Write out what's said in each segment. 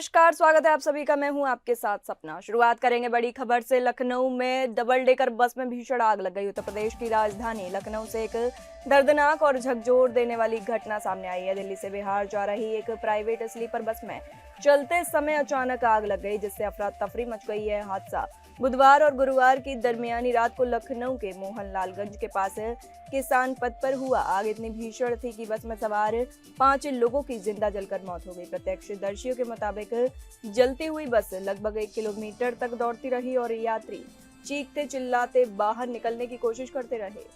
नमस्कार, स्वागत है आप सभी का। मैं हूं आपके साथ सपना। शुरुआत करेंगे बड़ी खबर से। लखनऊ में डबल डेकर बस में भीषण आग लग गई। उत्तर प्रदेश की राजधानी लखनऊ से एक दर्दनाक और झकझोर देने वाली घटना सामने आई है। दिल्ली से बिहार जा रही एक प्राइवेट स्लीपर बस में चलते समय अचानक आग लग गई, जिससे अफरा तफरी मच गई है। हादसा बुधवार और गुरुवार की दरमियानी रात को लखनऊ के मोहनलालगंज के पास किसान पथ पर हुआ। आग इतनी भीषण थी कि बस में सवार 5 लोगों की जिंदा जलकर मौत हो गई। प्रत्यक्षदर्शियों के मुताबिक जलती हुई बस लगभग 1 किलोमीटर तक दौड़ती रही और यात्री चीखते चिल्लाते बाहर निकलने की कोशिश करते रहे।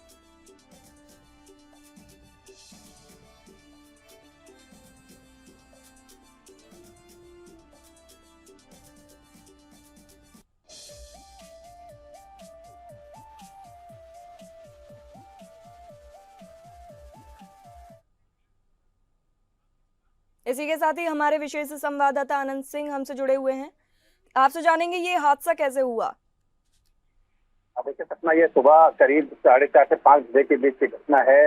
इसी के साथ ही हमारे विशेष संवाददाता आनंद सिंह हमसे जुड़े हुए हैं। आपसे जानेंगे ये हादसा कैसे हुआ। देखिए सपना, ये सुबह करीब 4:30 से 5 बजे के बीच की घटना है।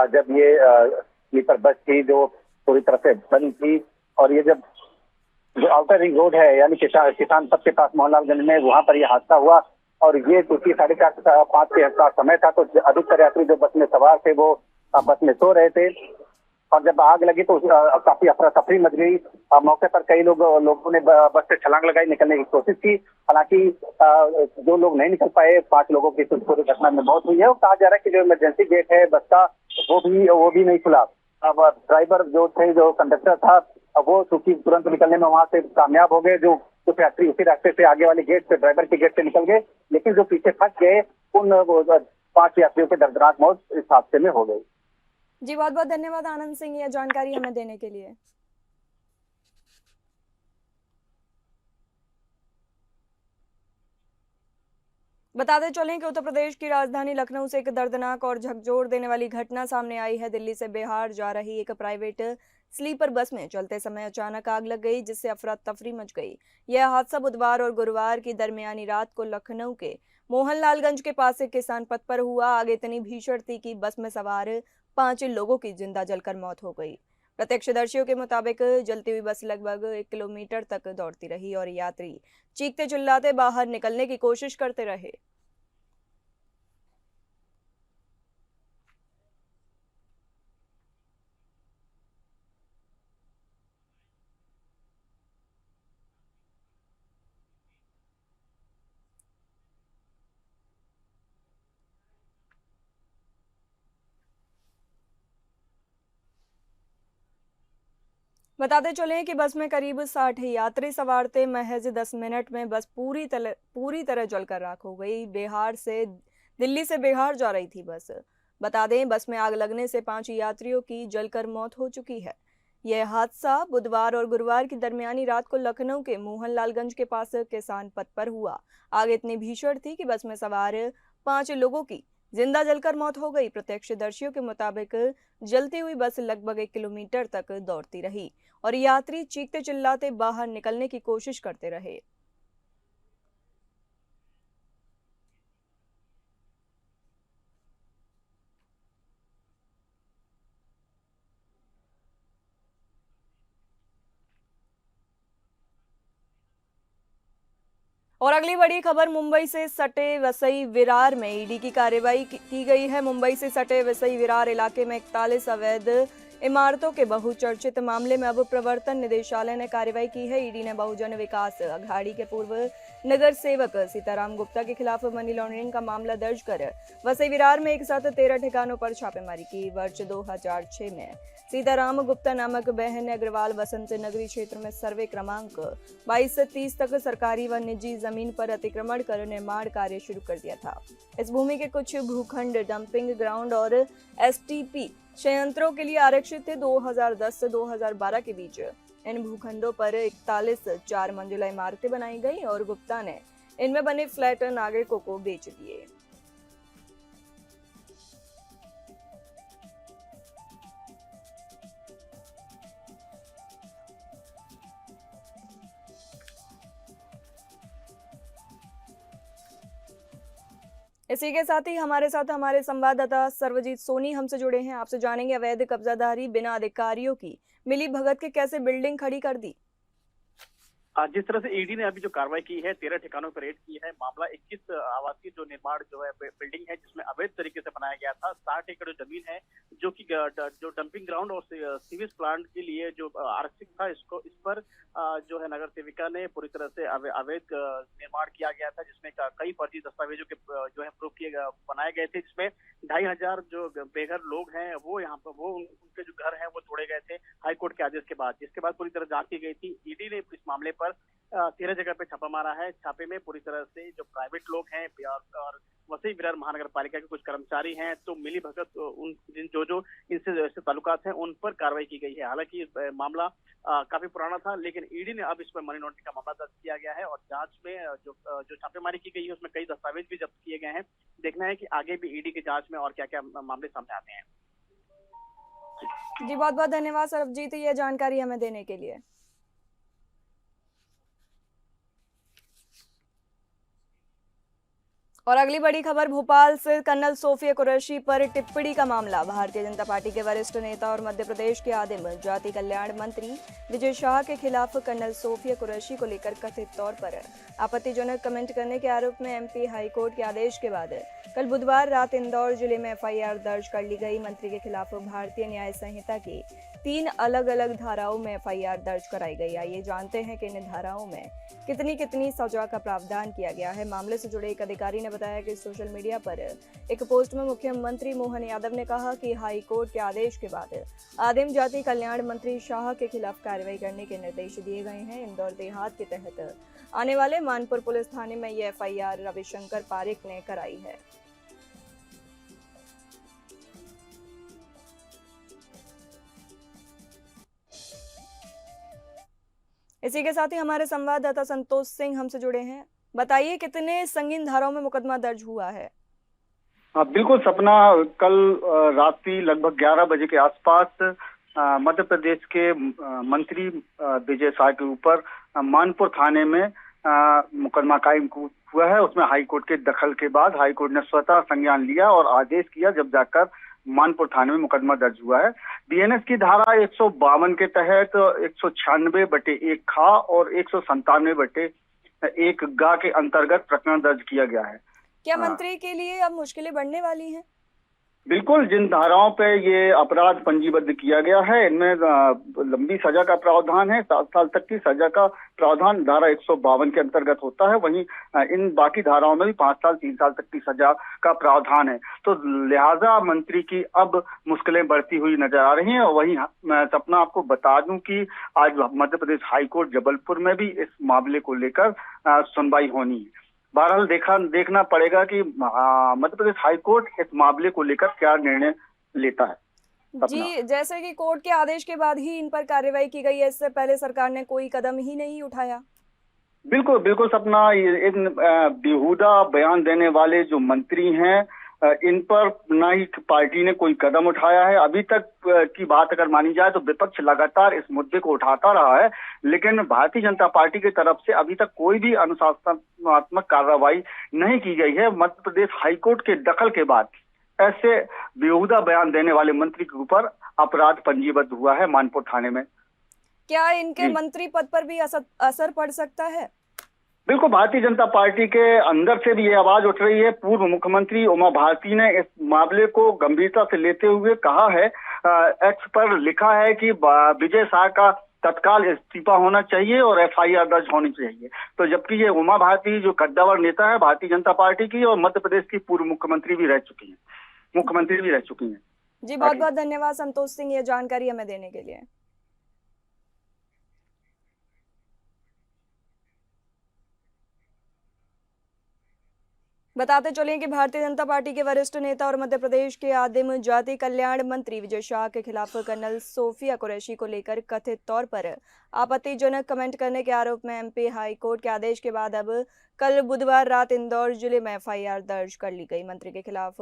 जब ये स्लीपर बस थी जो पूरी तरह से बंद थी, और ये जब जो आउटर रिंग रोड है यानी किसान पथ के पास मोहनलालगंज में, वहां पर यह हादसा हुआ। और ये क्योंकि 4:30 से 5 का समय था, तो अधिकतर यात्री जो बस में सवार थे वो बस में सो रहे थे। और जब आग लगी तो काफी अफरा तफरी मच गई। मौके पर कई लोगों ने बस से छलांग लगाई, निकलने की कोशिश की। हालांकि जो लोग नहीं निकल पाए, 5 लोगों की इस पूरी घटना में मौत हुई है। और कहा जा रहा है कि जो इमरजेंसी गेट है बस का, वो भी नहीं खुला। अब ड्राइवर जो कंडक्टर था, वो चूंकि तुरंत निकलने में वहां से कामयाब हो गए। जो कुछ यात्री उसी रास्ते से आगे वाले गेट से, ड्राइवर के गेट से निकल गए, लेकिन जो पीछे फंस गए उन 5 यात्रियों की दर्दनाक मौत इस हादसे में हो गई। जी, बहुत बहुत धन्यवाद आनंद सिंह, यह जानकारी हमें देने के लिए। बताते चलें कि उत्तर प्रदेश की राजधानी लखनऊ से एक दर्दनाक और झकझोर देने वाली घटना सामने आई है। दिल्ली से बिहार जा रही एक प्राइवेट स्लीपर बस में चलते समय अचानक आग लग गई, जिससे अफरा तफरी मच गई। यह हादसा बुधवार और गुरुवार की दरमियानी रात को लखनऊ के मोहनलालगंज के पास एक किसान पथ पर हुआ। आग इतनी भीषण थी कि बस में सवार 5 लोगों की जिंदा जलकर मौत हो गई। प्रत्यक्षदर्शियों के मुताबिक जलती हुई बस लगभग 1 किलोमीटर तक दौड़ती रही और यात्री चीखते चिल्लाते बाहर निकलने की कोशिश करते रहे। बताते चलें कि बस में करीब 60 यात्री सवार थे। महज 10 मिनट में बस पूरी तरह जलकर राख हो गई। दिल्ली से बिहार जा रही थी बस। बता दें, बस में आग लगने से 5 यात्रियों की जलकर मौत हो चुकी है। यह हादसा बुधवार और गुरुवार की दरमियानी रात को लखनऊ के मोहनलालगंज के पास किसान पथ पर हुआ। आग इतनी भीषण थी कि बस में सवार 5 लोगों की जिंदा जलकर मौत हो गई। प्रत्यक्षदर्शियों के मुताबिक जलती हुई बस लगभग 1 किलोमीटर तक दौड़ती रही और यात्री चीखते चिल्लाते बाहर निकलने की कोशिश करते रहे। और अगली बड़ी खबर मुंबई से सटे वसई विरार में ईडी की कार्रवाई की गई है। मुंबई से सटे वसई विरार इलाके में 41 अवैध इमारतों के बहुचर्चित मामले में अब प्रवर्तन निदेशालय ने कार्रवाई की है। ईडी ने बहुजन विकास अघाड़ी के पूर्व नगर सेवक सीताराम गुप्ता के खिलाफ मनी लॉन्ड्रिंग का मामला दर्ज कर वसई विरार में एक साथ 13 ठिकानों पर छापेमारी की। वर्ष 2006 में सीताराम गुप्ता नामक बहन अग्रवाल वसंत नगरी क्षेत्र में सर्वे क्रमांक 22 से 30 तक सरकारी व निजी जमीन पर अतिक्रमण कर निर्माण कार्य शुरू कर दिया था। इस भूमि के कुछ भूखंड डंपिंग ग्राउंड और एसटीपी संयंत्रों के लिए आरक्षित थे। 2010 से 2012 के बीच इन भूखंडों पर 41 4 मंजिला इमारतें बनाई गई और गुप्ता ने इनमें बने फ्लैट नागरिकों को बेच दिए। इसी के साथ ही हमारे संवाददाता सर्वजीत सोनी हमसे जुड़े हैं। आपसे जानेंगे, अवैध कब्जाधारी बिना अधिकारियों की मिली भगत के कैसे बिल्डिंग खड़ी कर दी। जिस तरह से ईडी ने अभी जो कार्रवाई की है, 13 ठिकानों पर रेड की है। मामला 21 आवासीय जो निर्माण जो है बिल्डिंग है, जिसमें अवैध तरीके से बनाया गया था। 60 एकड़ जो जमीन है, जो कि जो डंपिंग ग्राउंड और सीवेज प्लांट के लिए जो आरक्षित था, इस पर जो है नगर सेविका ने पूरी तरह से अवैध निर्माण किया गया था, जिसमें कई फर्जी दस्तावेजों के जो है प्रूफ बनाए गए थे, जिसमें 2500 जो बेघर लोग हैं वो यहाँ पर उनके जो घर हैं वो तोड़े गए थे हाईकोर्ट के आदेश के बाद, जिसके बाद पूरी तरह जांच की गई थी। ईडी ने इस मामले पर 13 जगह पे छापा मारा है। छापे में पूरी तरह से जो प्राइवेट लोग हैं और वसई विरार महानगर पालिका के कुछ कर्मचारी हैं, तो मिली भगत उन जो इनसे ताल्लुकात हैं उन पर कार्रवाई की गई है। हालांकि मामला काफी पुराना था, लेकिन ईडी ने अब इस पर मनी लॉन्ड्रिंग का मामला दर्ज किया गया है और जांच में जो छापेमारी की गई है उसमें कई दस्तावेज भी जब्त किए गए हैं। देखना है कि आगे भी ईडी की जांच में और क्या क्या मामले सामने आते हैं। जी बहुत बहुत धन्यवाद सरबजीत, ये जानकारी हमें देने के लिए। और अगली बड़ी खबर भोपाल से, कर्नल सोफिया कुरैशी पर टिप्पणी का मामला। भारतीय जनता पार्टी के वरिष्ठ नेता और मध्य प्रदेश के आदिम जाति कल्याण मंत्री विजय शाह के खिलाफ कर्नल सोफिया कुरैशी को लेकर कथित तौर पर आपत्तिजनक कमेंट करने के आरोप में एमपी हाईकोर्ट के आदेश के बाद कल बुधवार रात इंदौर जिले में एफआईआर दर्ज कर ली गई। मंत्री के खिलाफ भारतीय न्याय संहिता की 3 अलग अलग धाराओं में एफआईआर दर्ज कराई गई। आइए जानते हैं कि इन धाराओं में कितनी सजा का प्रावधान किया गया है। मामले से जुड़े एक अधिकारी ने बताया कि सोशल मीडिया पर एक पोस्ट में मुख्यमंत्री मोहन यादव ने कहा कि हाई कोर्ट के आदेश के बाद आदिम जाति कल्याण मंत्री शाह के खिलाफ कार्रवाई करने के निर्देश दिए गए हैं। इंदौर देहात के तहत आने वाले मानपुर पुलिस थाने में ये एफआईआर रविशंकर पारिक ने कराई है। इसी के साथ ही हमारे संवाददाता संतोष सिंह हमसे जुड़े हैं। बताइए कितने संगीन धाराओं में मुकदमा दर्ज हुआ है? बिल्कुल सपना, कल रात्रि लगभग 11 बजे के आसपास मध्य प्रदेश के मंत्री विजय शाह के ऊपर मानपुर थाने में मुकदमा कायम हुआ है। उसमें हाईकोर्ट के दखल के बाद हाईकोर्ट ने स्वतः संज्ञान लिया और आदेश किया, जब जाकर मानपुर थाने में मुकदमा दर्ज हुआ है। बीएनएस की धारा 152 के तहत 196/1 खा और 197/1 गा के अंतर्गत प्रकरण दर्ज किया गया है। क्या मंत्री के लिए अब मुश्किलें बढ़ने वाली हैं? बिल्कुल, जिन धाराओं पे ये अपराध पंजीबद्ध किया गया है इनमें लंबी सजा का प्रावधान है। 7 साल तक की सजा का प्रावधान धारा 152 के अंतर्गत होता है। वहीं इन बाकी धाराओं में भी 5 साल 3 साल तक की सजा का प्रावधान है। तो लिहाजा मंत्री की अब मुश्किलें बढ़ती हुई नजर आ रही हैं। और वहीं मैं सपना आपको बता दूं कि आज मध्य प्रदेश हाईकोर्ट जबलपुर में भी इस मामले को लेकर सुनवाई होनी है। बहरहाल देखना पड़ेगा कि मध्य प्रदेश हाईकोर्ट इस मामले को लेकर क्या निर्णय लेता है। जी, जैसे कि कोर्ट के आदेश के बाद ही इन पर कार्रवाई की गई है, इससे पहले सरकार ने कोई कदम ही नहीं उठाया। बिल्कुल सपना, इन बेहुदा बयान देने वाले जो मंत्री हैं इन पर ना ही पार्टी ने कोई कदम उठाया है। अभी तक की बात अगर मानी जाए तो विपक्ष लगातार इस मुद्दे को उठाता रहा है, लेकिन भारतीय जनता पार्टी की तरफ से अभी तक कोई भी अनुशासनात्मक कार्रवाई नहीं की गई है। मध्य प्रदेश हाईकोर्ट के दखल के बाद ऐसे बेहुदा बयान देने वाले मंत्री के ऊपर अपराध पंजीबद्ध हुआ है मानपुर थाने में। क्या इनके मंत्री पद पर भी असर पड़ सकता है? बिल्कुल, भारतीय जनता पार्टी के अंदर से भी ये आवाज उठ रही है। पूर्व मुख्यमंत्री उमा भारती ने इस मामले को गंभीरता से लेते हुए कहा है, एक्स पर लिखा है कि विजय शाह का तत्काल इस्तीफा होना चाहिए और एफआईआर दर्ज होनी चाहिए। तो जबकि ये उमा भारती जो कद्दावर नेता है भारतीय जनता पार्टी की और मध्य प्रदेश की पूर्व मुख्यमंत्री भी रह चुकी हैं। जी बहुत बहुत धन्यवाद संतोष सिंह, ये जानकारी हमें देने के लिए। बताते चलें कि भारतीय जनता पार्टी के वरिष्ठ नेता और मध्य प्रदेश के आदिम जाति कल्याण मंत्री विजय शाह के खिलाफ कर्नल सोफिया कुरैशी को लेकर कथित तौर पर आपत्तिजनक कमेंट करने के आरोप में एमपी हाईकोर्ट के आदेश के बाद अब कल बुधवार रात इंदौर जिले में एफआईआर दर्ज कर ली गई। मंत्री के खिलाफ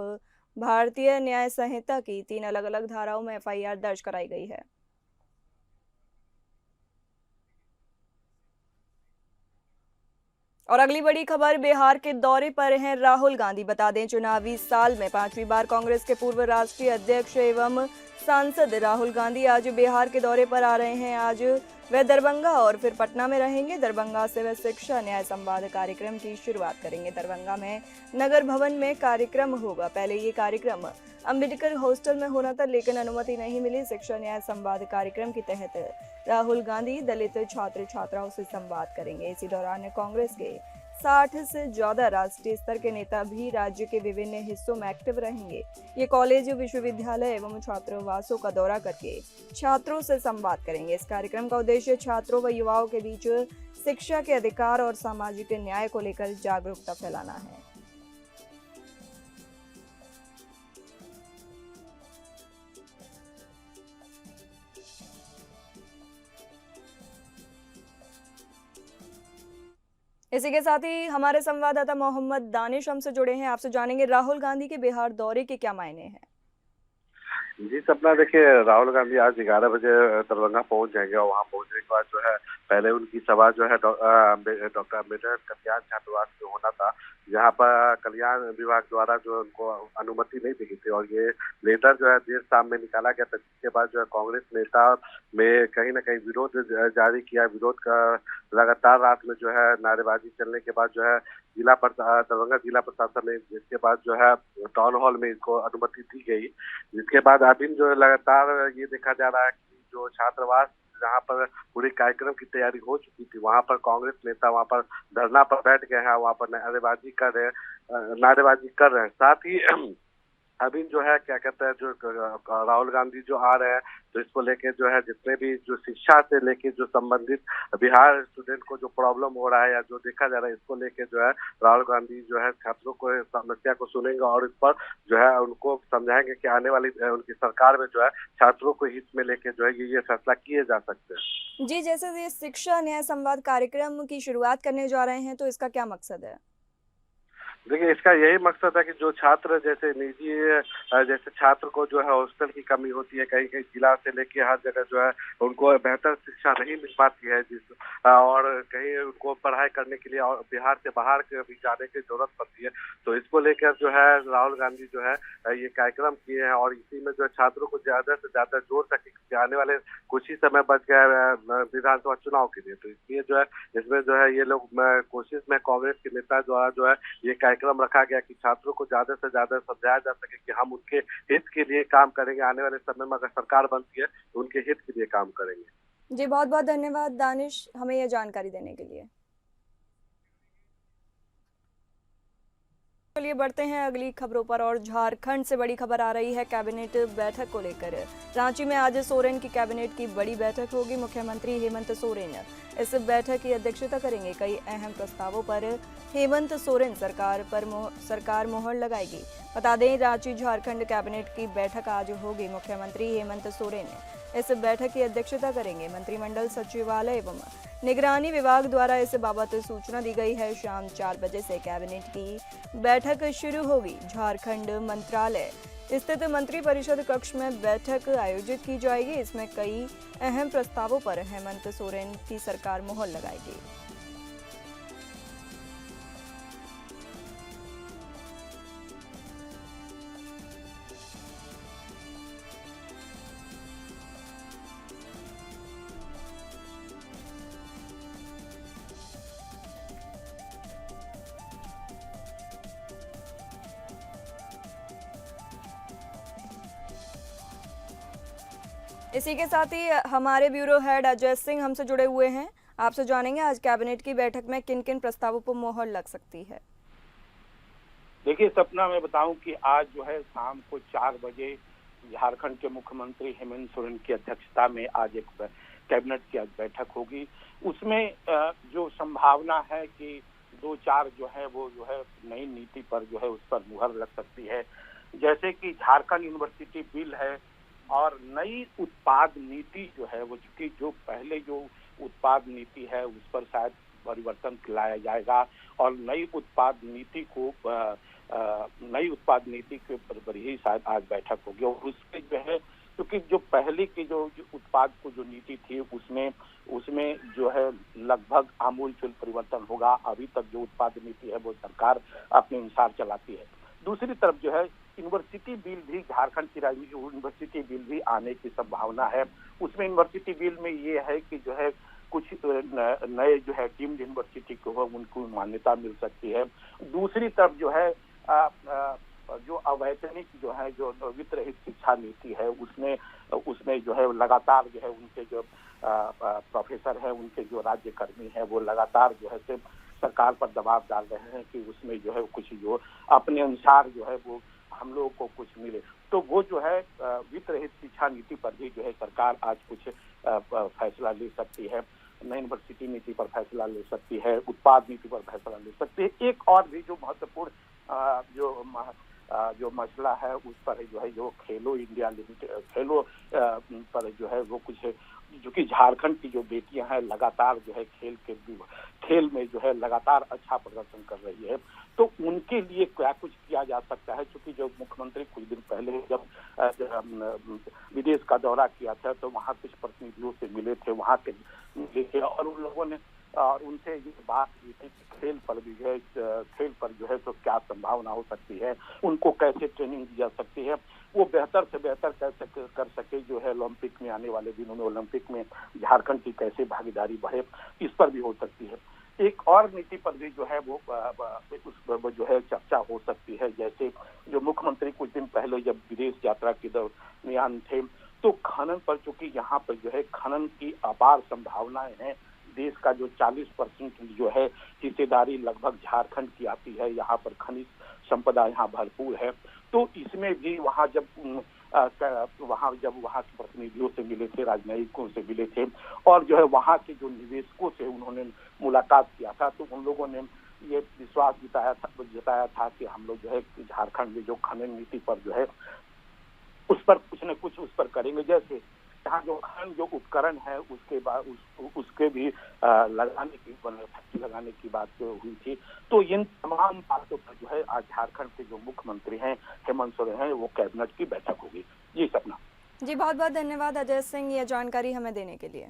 भारतीय न्याय संहिता की 3 अलग अलग धाराओं में एफआईआर दर्ज कराई गई है। और अगली बड़ी खबर, बिहार के दौरे पर हैं राहुल गांधी। बता दें, चुनावी साल में 5वीं बार कांग्रेस के पूर्व राष्ट्रीय अध्यक्ष एवं सांसद राहुल गांधी आज बिहार के दौरे पर आ रहे हैं। आज वह दरभंगा और फिर पटना में रहेंगे। दरभंगा से वह शिक्षा न्याय संवाद कार्यक्रम की शुरुआत करेंगे। दरभंगा में नगर भवन में कार्यक्रम होगा। पहले ये कार्यक्रम अम्बेडकर हॉस्टल में होना था, लेकिन अनुमति नहीं मिली। शिक्षा न्याय संवाद कार्यक्रम के तहत राहुल गांधी दलित छात्र छात्राओं से संवाद करेंगे। इसी दौरान कांग्रेस के 60 से ज्यादा राष्ट्रीय स्तर के नेता भी राज्य के विभिन्न हिस्सों में एक्टिव रहेंगे। ये कॉलेज, विश्वविद्यालय एवं छात्रावासों का दौरा करके छात्रों से संवाद करेंगे। इस कार्यक्रम का उद्देश्य छात्रों व युवाओं के बीच शिक्षा के अधिकार और सामाजिक न्याय को लेकर जागरूकता फैलाना है। इसी के साथ ही हमारे संवाददाता मोहम्मद दानिश हमसे जुड़े हैं। आपसे जानेंगे राहुल गांधी के बिहार दौरे के क्या मायने हैं। जी सपना, देखिए राहुल गांधी आज 11 बजे दरभंगा पहुंच जाएंगे और वहां पहुंचने के बाद जो है पहले उनकी सभा जो है डॉक्टर अम्बेडकर कल्याण छात्रावास में होना था, जहां पर कल्याण विभाग द्वारा जो उनको अनुमति नहीं दी गई थी और ये लेटर जो है देर शाम में निकाला गया था, जिसके बाद जो है कांग्रेस नेता में कहीं ना कहीं विरोध जारी किया। विरोध का लगातार रात में जो है नारेबाजी चलने के बाद जो है दरभंगा जिला प्रशासन ने, जिसके बाद जो है टाउन हॉल में इनको अनुमति दी गई। जिसके बाद अभी जो है लगातार ये देखा जा रहा है कि जो छात्रावास जहाँ पर पूरी कार्यक्रम की तैयारी हो चुकी थी, वहाँ पर कांग्रेस नेता वहाँ पर धरना पर बैठ गए हैं, वहाँ पर नारेबाजी कर रहे हैं। साथ ही अभी जो है क्या कहते हैं, जो राहुल गांधी जो आ रहे हैं, तो इसको लेके जो है जितने भी जो शिक्षा से लेके जो संबंधित बिहार स्टूडेंट को जो प्रॉब्लम हो रहा है या जो देखा जा रहा है, इसको लेके जो है राहुल गांधी जो है छात्रों को समस्या को सुनेंगे और इस पर जो है उनको समझाएंगे कि आने वाली उनकी सरकार में जो है छात्रों को हित में लेके जो है ये फैसला किए जा सकते हैं। जी, जैसे ये शिक्षा न्याय संवाद कार्यक्रम की शुरुआत करने जा रहे हैं, तो इसका क्या मकसद है? देखिए, इसका यही मकसद है कि जो छात्र जैसे छात्र को जो है हॉस्टल की कमी होती है, कहीं कहीं जिला से लेके हर जगह जो है उनको बेहतर शिक्षा नहीं मिल पाती है, और कहीं उनको पढ़ाई करने के लिए और बिहार से बाहर भी जाने की जरूरत पड़ती है। तो इसको लेकर जो है राहुल गांधी जो है ये कार्यक्रम किए हैं और इसी में जो है छात्रों को ज्यादा से ज्यादा जोड़ सके, क्योंकि आने वाले कुछ ही समय बच गया विधानसभा चुनाव के लिए। तो इसलिए जो है इसमें जो है ये लोग कोशिश में कांग्रेस के नेता द्वारा जो है ये कार्यक्रम रखा गया कि छात्रों को ज्यादा से ज्यादा समझाया जा सके कि हम उनके हित के लिए काम करेंगे, आने वाले समय में अगर सरकार बनती है तो उनके हित के लिए काम करेंगे। जी, बहुत बहुत धन्यवाद दानिश, हमें यह जानकारी देने के लिए। चलिए बढ़ते हैं अगली खबरों पर और झारखंड से बड़ी खबर आ रही है कैबिनेट बैठक को लेकर। रांची में आज सोरेन की कैबिनेट की बड़ी बैठक होगी। मुख्यमंत्री हेमंत सोरेन इस बैठक की अध्यक्षता करेंगे। कई अहम प्रस्तावों पर हेमंत सोरेन सरकार मोहर लगाएगी। बता दें, रांची झारखंड कैबिनेट की बैठक आज होगी। मुख्यमंत्री हेमंत सोरेन इस बैठक की अध्यक्षता करेंगे। मंत्रिमंडल सचिवालय एवं निगरानी विभाग द्वारा इस बाबत सूचना दी गई है। शाम 4 बजे से कैबिनेट की बैठक शुरू होगी। झारखंड मंत्रालय स्थित मंत्रिपरिषद कक्ष में बैठक आयोजित की जाएगी। इसमें कई अहम प्रस्तावों पर हेमंत सोरेन की सरकार मोहर लगाएगी। इसी के साथ ही हमारे ब्यूरो हेड अजय सिंह हमसे जुड़े हुए हैं। आपसे जानेंगे आज कैबिनेट की बैठक में किन किन प्रस्तावों पर मोहर लग सकती है। देखिए सपना, मैं बताऊं कि आज जो है शाम को 4 बजे झारखंड के मुख्यमंत्री हेमंत सोरेन की अध्यक्षता में आज एक कैबिनेट की आज बैठक होगी। उसमें जो संभावना है कि 2-4 जो है वो जो है नई नीति पर जो है उस पर मुहर लग सकती है। जैसे कि झारखंड यूनिवर्सिटी बिल है और नई उत्पाद नीति जो है वो, चूंकि जो पहले जो उत्पाद नीति है उस पर शायद परिवर्तन लाया जाएगा और नई उत्पाद नीति के ऊपर ही शायद आज बैठक होगी। और उसके जो है, क्योंकि जो पहले की जो उत्पाद को जो नीति थी उसमें जो है लगभग आमूलचूल परिवर्तन होगा। अभी तक जो उत्पाद नीति है वो सरकार अपने अनुसार चलाती है। दूसरी तरफ जो है यूनिवर्सिटी बिल भी, झारखंड की राजनीति यूनिवर्सिटी बिल भी आने की संभावना है। उसमें यूनिवर्सिटी बिल में ये है कि जो है कुछ नए जो है डीम्ड यूनिवर्सिटी को उनको मान्यता मिल सकती है। दूसरी तरफ जो है जो अवैतनिक जो है जो वित्त रहित शिक्षा नीति है उसमें जो है लगातार जो है उनके जो प्रोफेसर है, उनके जो राज्य कर्मी है, वो लगातार जो है सिर्फ सरकार पर दबाव डाल रहे हैं कि उसमें जो है कुछ जो अपने अनुसार जो है वो हम लोगों को कुछ मिले। तो वो जो है वित्त रहित शिक्षा नीति पर भी जो है सरकार आज कुछ फैसला ले सकती है, नई यूनिवर्सिटी नीति पर फैसला ले सकती है, उत्पाद नीति पर फैसला ले सकती है। एक और भी जो महत्वपूर्ण जो मसला है उस पर जो है जो खेलो इंडिया लिमिटेड खेलो पर जो है वो कुछ जो कि झारखंड की जो बेटियां हैं लगातार जो है खेल में जो है लगातार अच्छा प्रदर्शन कर रही है, तो उनके लिए क्या कुछ किया जा सकता है। क्योंकि जो मुख्यमंत्री कुछ दिन पहले जब विदेश का दौरा किया था तो वहाँ कुछ प्रतिनिधियों से मिले थे, वहाँ के मिले थे और उन लोगों ने और उनसे ये बात की थी कि खेल पर जो है तो क्या संभावना हो सकती है, उनको कैसे ट्रेनिंग दी जा सकती है, वो बेहतर से बेहतर कर सके जो है ओलंपिक में, आने वाले दिनों में ओलंपिक में झारखंड की कैसे भागीदारी बढ़े, इस पर भी हो सकती है। एक और नीति पर भी जो है वो उस पर जो है चर्चा हो सकती है। जैसे जो मुख्यमंत्री कुछ दिन पहले जब विदेश यात्रा के दरमियान थे तो खनन पर, चूंकि यहाँ पर जो है खनन की अपार संभावनाएं हैं, देश का जो 40% जो है हिस्सेदारी लगभग झारखंड की आती है, यहाँ पर खनिज संपदा यहाँ भरपूर है। तो इसमें भी वहाँ जब वहाँ के प्रतिनिधियों से मिले थे, राजनयिकों से मिले थे और जो है वहाँ के जो निवेशकों से उन्होंने मुलाकात किया था, तो उन लोगों ने ये विश्वास जताया था कि हम लोग जो है झारखंड में जो खनन नीति पर जो है उस पर कुछ न कुछ उस पर करेंगे। जैसे यहाँ जो खनन जो उपकरण है उसके बाद उसके भी लगाने की बात हुई थी। तो इन तमाम बातों पर जो है आज झारखंड के जो मुख्यमंत्री हैं हेमंत सोरेन हैं वो कैबिनेट की बैठक होगी। जी सपना। जी बहुत बहुत धन्यवाद अजय सिंह ये जानकारी हमें देने के लिए।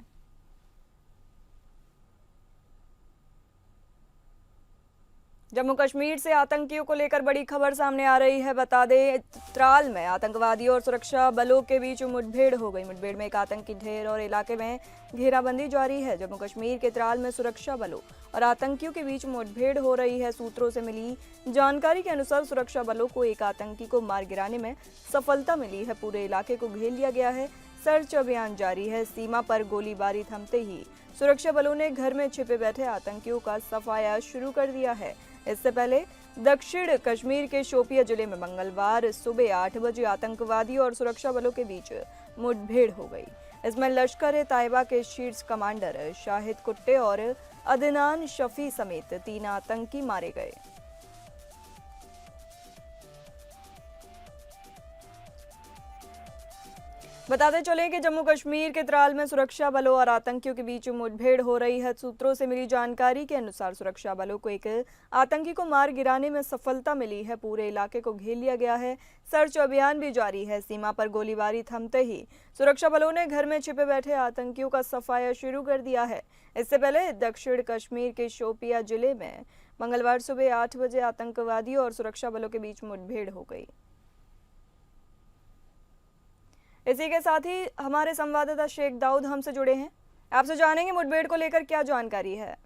जम्मू कश्मीर से आतंकियों को लेकर बड़ी खबर सामने आ रही है। बता दें त्राल में आतंकवादियों और सुरक्षा बलों के बीच मुठभेड़ हो गई। मुठभेड़ में एक आतंकी ढेर और इलाके में घेराबंदी जारी है। जम्मू कश्मीर के त्राल में सुरक्षा बलों और आतंकियों के बीच मुठभेड़ हो रही है। सूत्रों से मिली जानकारी के अनुसार सुरक्षा बलों को एक आतंकी को मार गिराने में सफलता मिली है। पूरे इलाके को घेर लिया गया है। सर्च अभियान जारी है। सीमा पर गोलीबारी थमते ही सुरक्षा बलों ने घर में छिपे बैठे आतंकियों का सफाया शुरू कर दिया है। इससे पहले दक्षिण कश्मीर के शोपिया जिले में मंगलवार सुबह 8 बजे आतंकवादियों और सुरक्षा बलों के बीच मुठभेड़ हो गई। इसमें लश्कर ताइबा के शीर्ष कमांडर शाहिद कुट्टे और अदनान शफी समेत 3 आतंकी मारे गए। बताते चले कि जम्मू कश्मीर के त्राल में सुरक्षा बलों और आतंकियों के बीच मुठभेड़ हो रही है। सूत्रों से मिली जानकारी के अनुसार सुरक्षा बलों को एक आतंकी को मार गिराने में सफलता मिली है। पूरे इलाके को घेर लिया गया है। सर्च अभियान भी जारी है। सीमा पर गोलीबारी थमते ही सुरक्षा बलों ने घर में छिपे बैठे आतंकियों का सफाया शुरू कर दिया है। इससे पहले दक्षिण कश्मीर के शोपिया जिले में मंगलवार सुबह 8 बजे आतंकवादियों और सुरक्षा बलों के बीच मुठभेड़ हो गई। इसी के साथ ही हमारे संवाददाता शेख दाऊद हमसे जुड़े हैं। आपसे जानेंगे मुठभेड़ को लेकर क्या जानकारी है।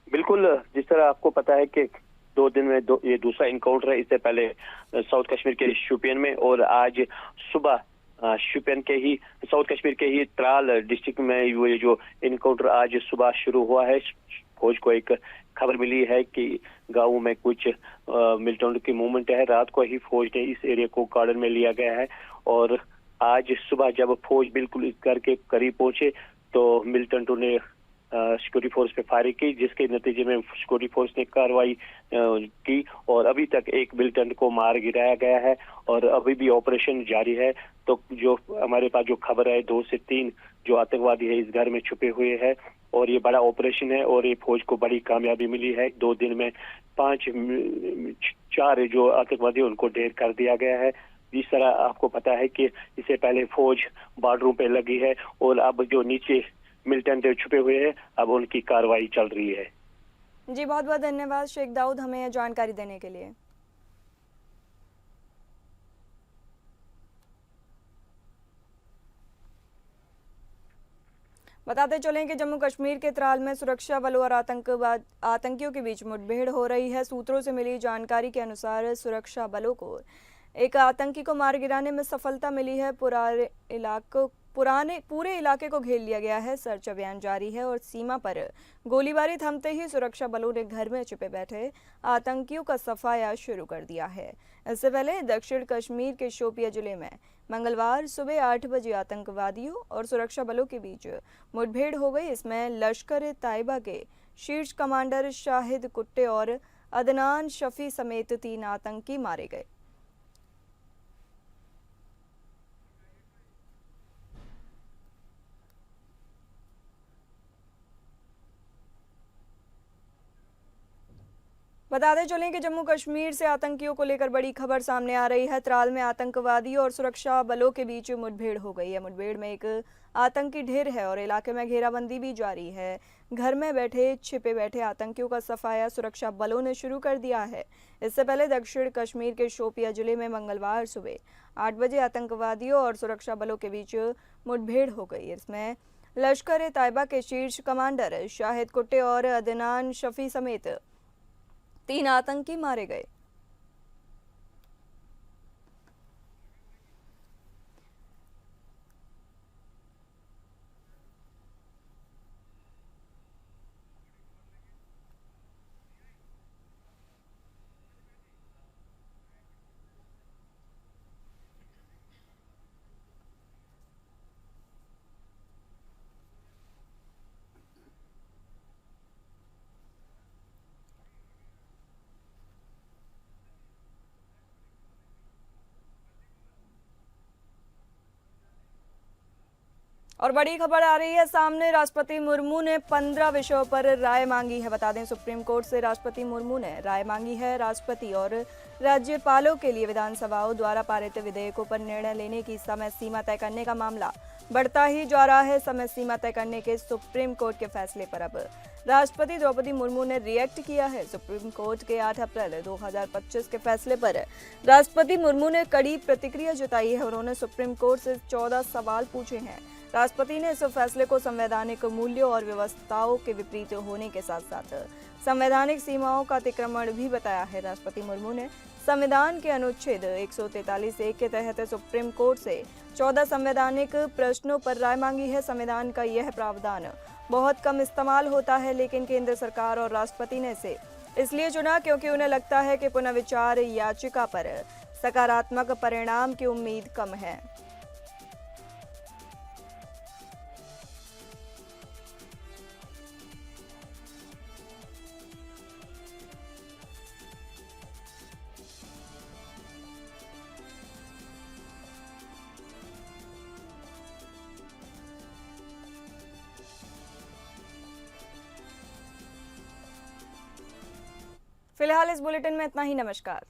बिल्कुल, जिस तरह आपको पता है कि 2 दिन में ये दूसरा इनकाउंटर है। इससे पहले साउथ कश्मीर के शोपियान में और आज सुबह शोपियान के ही साउथ कश्मीर के ही त्राल डिस्ट्रिक्ट में ये जो इनकाउंटर आज सुबह शुरू हुआ है। फौज को एक खबर मिली है कि गांव में कुछ मिलिटेंट की मूवमेंट है। रात को ही फौज ने इस एरिया को गार्डन में लिया गया है और आज सुबह जब फौज बिल्कुल इस घर के करीब पहुंचे तो मिलिटेंटों ने सिक्योरिटी फोर्स पे फायरिंग की, जिसके नतीजे में सिक्योरिटी फोर्स ने कार्रवाई की और अभी तक एक मिलिटेंट को मार गिराया गया है और अभी भी ऑपरेशन जारी है। तो जो हमारे पास जो खबर है 2 से 3 जो आतंकवादी है इस घर में छुपे हुए हैं और ये बड़ा ऑपरेशन है और ये फौज को बड़ी कामयाबी मिली है। 2 दिन में 4 जो आतंकवादी उनको ढेर कर दिया गया है। जिस तरह आपको पता है कि इससे पहले फौज बॉर्डरों पे लगी है और अब जो नीचे मिलिटेंट छुपे हुए हैं अब उनकी कार्रवाई चल रही है। जी बहुत बहुत धन्यवाद शेख दाऊद हमें जानकारी देने के लिए। बताते चलें कि जम्मू कश्मीर के त्राल में सुरक्षा बलों और आतंकियों के बीच मुठभेड़ हो रही है। सूत्रों से मिली जानकारी के अनुसार सुरक्षा बलों को एक आतंकी को मार गिराने में सफलता मिली है। पूरे इलाके को घेर लिया गया है। सर्च अभियान जारी है और सीमा पर गोलीबारी थमते ही सुरक्षा बलों ने घर में छिपे बैठे आतंकियों का सफाया शुरू कर दिया है। इससे पहले दक्षिण कश्मीर के शोपिया जिले में मंगलवार सुबह 8 बजे आतंकवादियों और सुरक्षा बलों के बीच मुठभेड़ हो गई। इसमें लश्कर ताइबा के शीर्ष कमांडर शाहिद कुट्टे और अदनान शफी समेत 3 आतंकी मारे गए। बताते चलें कि जम्मू कश्मीर से आतंकियों को लेकर बड़ी खबर सामने आ रही है। त्राल में आतंकवादियों और सुरक्षा बलों के बीच मुठभेड़ हो गई है। मुठभेड़ में एक आतंकी ढेर है और इलाके में घेराबंदी भी जारी है। घर में छिपे बैठे आतंकियों का सफाया सुरक्षा बलों ने शुरू कर दिया है। इससे पहले दक्षिण कश्मीर के शोपिया जिले में मंगलवार सुबह 8 बजे आतंकवादियों और सुरक्षा बलों के बीच मुठभेड़ हो गई। इसमें लश्कर ताइबा के शीर्ष कमांडर शाहिद कुट्टे और अदनान शफी समेत 3 आतंकी मारे गए। और बड़ी खबर आ रही है सामने। राष्ट्रपति मुर्मू ने 15 विषयों पर राय मांगी है। बता दें, सुप्रीम कोर्ट से राष्ट्रपति मुर्मू ने राय मांगी है। राष्ट्रपति और राज्यपालों के लिए विधानसभाओं द्वारा पारित विधेयकों पर निर्णय लेने की समय सीमा तय करने का मामला बढ़ता ही जा रहा है। समय सीमा तय करने के सुप्रीम कोर्ट के फैसले पर अब राष्ट्रपति द्रौपदी मुर्मू ने रिएक्ट किया है। सुप्रीम कोर्ट के 8 अप्रैल 2025 के फैसले पर राष्ट्रपति मुर्मू ने कड़ी प्रतिक्रिया जताई है। उन्होंने सुप्रीम कोर्ट से 14 सवाल पूछे हैं। राष्ट्रपति ने इस फैसले को संवैधानिक मूल्यों और व्यवस्थाओं के विपरीत होने के साथ साथ संवैधानिक सीमाओं का अतिक्रमण भी बताया है। राष्ट्रपति मुर्मू ने संविधान के अनुच्छेद 143(1) के तहत सुप्रीम कोर्ट से 14 संवैधानिक प्रश्नों पर राय मांगी है। संविधान का यह प्रावधान बहुत कम इस्तेमाल होता है, लेकिन केंद्र सरकार और राष्ट्रपति ने इसे इसलिए चुना क्योंकि उन्हें लगता है कि पुनर्विचार याचिका पर सकारात्मक परिणाम की उम्मीद कम है। फिलहाल इस बुलेटिन में इतना ही। नमस्कार।